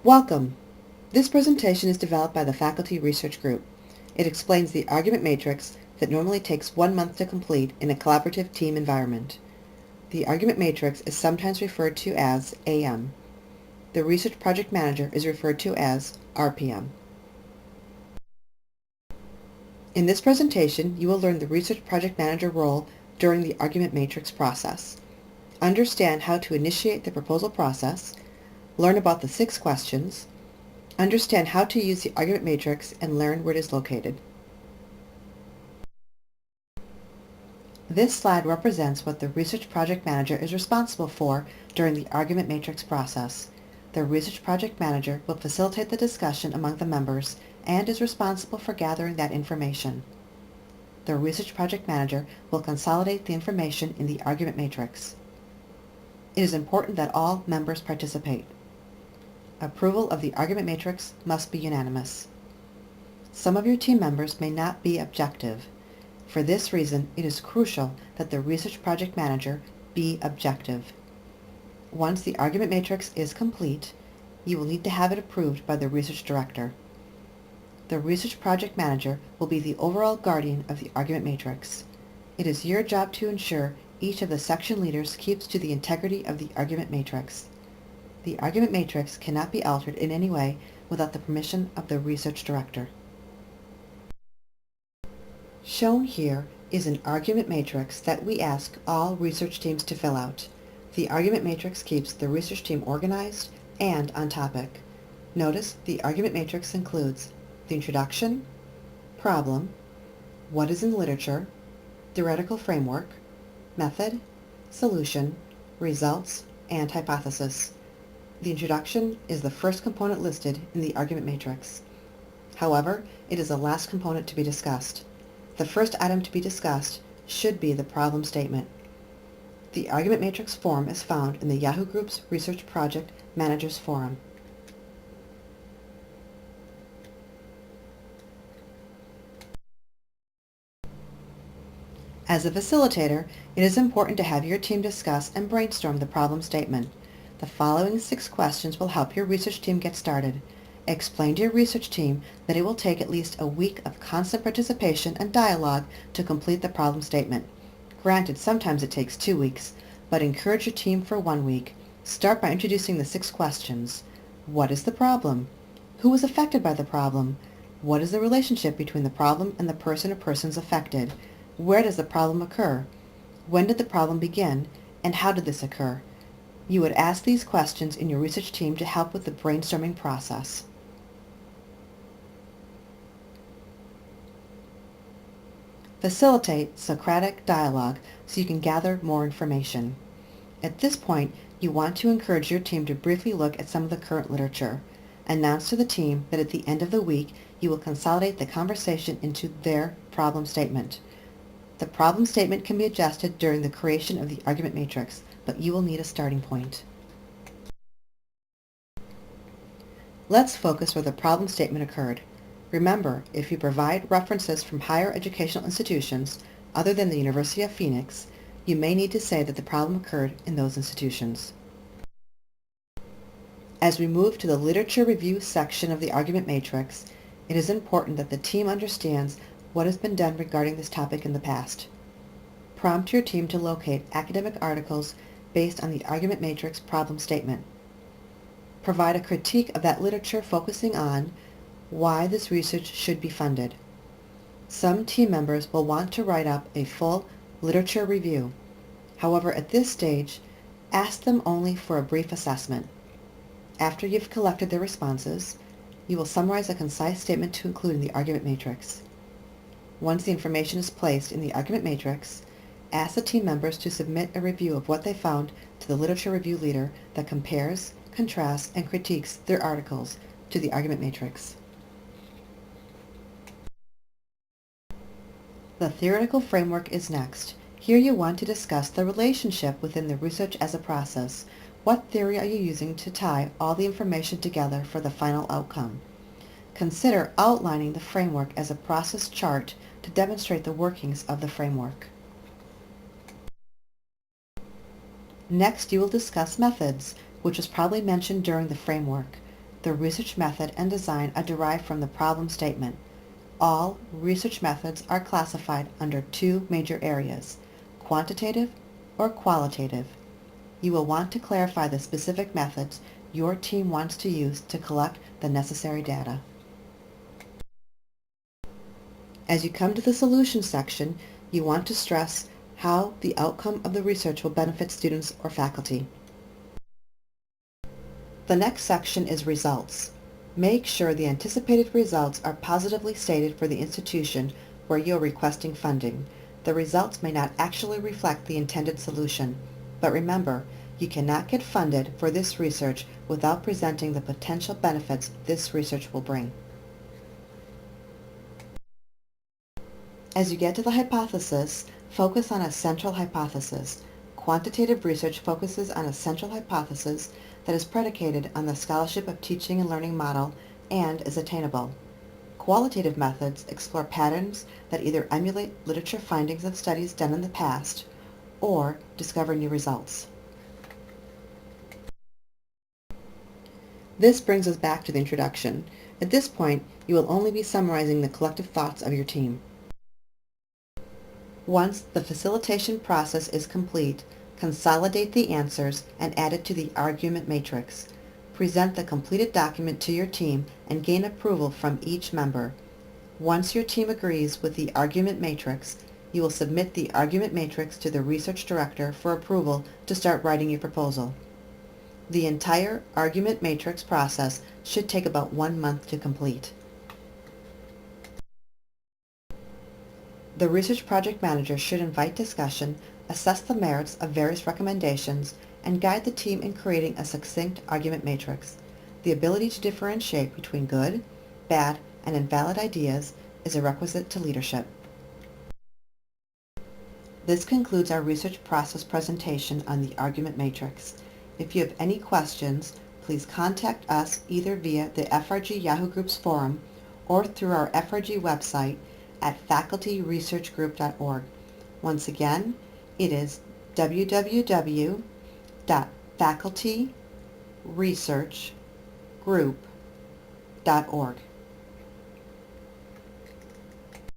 Welcome! This presentation is developed by the Faculty Research Group. It explains the argument matrix that normally takes 1 month to complete in a collaborative team environment. The argument matrix is sometimes referred to as AM. The Research Project Manager is referred to as RPM. In this presentation, you will learn the Research Project Manager role during the argument matrix process, understand how to initiate the proposal process, learn about the 6 questions, understand how to use the argument matrix, and learn where it is located. This slide represents what the Research Project Manager is responsible for during the argument matrix process. The Research Project Manager will facilitate the discussion among the members and is responsible for gathering that information. The Research Project Manager will consolidate the information in the argument matrix. It is important that all members participate. Approval of the argument matrix must be unanimous. Some of your team members may not be objective. For this reason, it is crucial that the Research Project Manager be objective. Once the argument matrix is complete, you will need to have it approved by the Research Director. The Research Project Manager will be the overall guardian of the argument matrix. It is your job to ensure each of the section leaders keeps to the integrity of the argument matrix. The argument matrix cannot be altered in any way without the permission of the Research Director. Shown here is an argument matrix that we ask all research teams to fill out. The argument matrix keeps the research team organized and on topic. Notice the argument matrix includes the introduction, problem, what is in literature, theoretical framework, method, solution, results, and hypothesis. The introduction is the first component listed in the argument matrix. However, it is the last component to be discussed. The first item to be discussed should be the problem statement. The argument matrix form is found in the Yahoo Group's Research Project Managers Forum. As a facilitator, it is important to have your team discuss and brainstorm the problem statement. The following 6 questions will help your research team get started. Explain to your research team that it will take at least a week of constant participation and dialogue to complete the problem statement. Granted, sometimes it takes 2 weeks, but encourage your team for 1 week. Start by introducing the 6 questions. What is the problem? Who is affected by the problem? What is the relationship between the problem and the person or persons affected? Where does the problem occur? When did the problem begin? And how did this occur? You would ask these questions in your research team to help with the brainstorming process. Facilitate Socratic dialogue so you can gather more information. At this point, you want to encourage your team to briefly look at some of the current literature. Announce to the team that at the end of the week, you will consolidate the conversation into their problem statement. The problem statement can be adjusted during the creation of the argument matrix, but you will need a starting point. Let's focus where the problem statement occurred. Remember, if you provide references from higher educational institutions other than the University of Phoenix, you may need to say that the problem occurred in those institutions. As we move to the literature review section of the argument matrix, it is important that the team understands what has been done regarding this topic in the past. Prompt your team to locate academic articles based on the argument matrix problem statement. Provide a critique of that literature focusing on why this research should be funded. Some team members will want to write up a full literature review. However, at this stage, ask them only for a brief assessment. After you've collected their responses, you will summarize a concise statement to include in the argument matrix. Once the information is placed in the argument matrix, ask the team members to submit a review of what they found to the literature review leader that compares, contrasts, and critiques their articles to the argument matrix. The theoretical framework is next. Here you want to discuss the relationship within the research as a process. What theory are you using to tie all the information together for the final outcome? Consider outlining the framework as a process chart to demonstrate the workings of the framework. Next, you will discuss methods, which was probably mentioned during the framework. The research method and design are derived from the problem statement. All research methods are classified under two major areas, quantitative or qualitative. You will want to clarify the specific methods your team wants to use to collect the necessary data. As you come to the solution section, you want to stress how the outcome of the research will benefit students or faculty. The next section is results. Make sure the anticipated results are positively stated for the institution where you're requesting funding. The results may not actually reflect the intended solution, but remember, you cannot get funded for this research without presenting the potential benefits this research will bring. As you get to the hypothesis, focus on a central hypothesis. Quantitative research focuses on a central hypothesis that is predicated on the scholarship of teaching and learning model and is attainable. Qualitative methods explore patterns that either emulate literature findings of studies done in the past or discover new results. This brings us back to the introduction. At this point, you will only be summarizing the collective thoughts of your team. Once the facilitation process is complete, consolidate the answers and add it to the argument matrix. Present the completed document to your team and gain approval from each member. Once your team agrees with the argument matrix, you will submit the argument matrix to the research director for approval to start writing your proposal. The entire argument matrix process should take about 1 month to complete. The research project manager should invite discussion, assess the merits of various recommendations, and guide the team in creating a succinct argument matrix. The ability to differentiate between good, bad, and invalid ideas is a requisite to leadership. This concludes our research process presentation on the argument matrix. If you have any questions, please contact us either via the FRG Yahoo Groups forum or through our FRG website at facultyresearchgroup.org. Once again, it is www.facultyresearchgroup.org.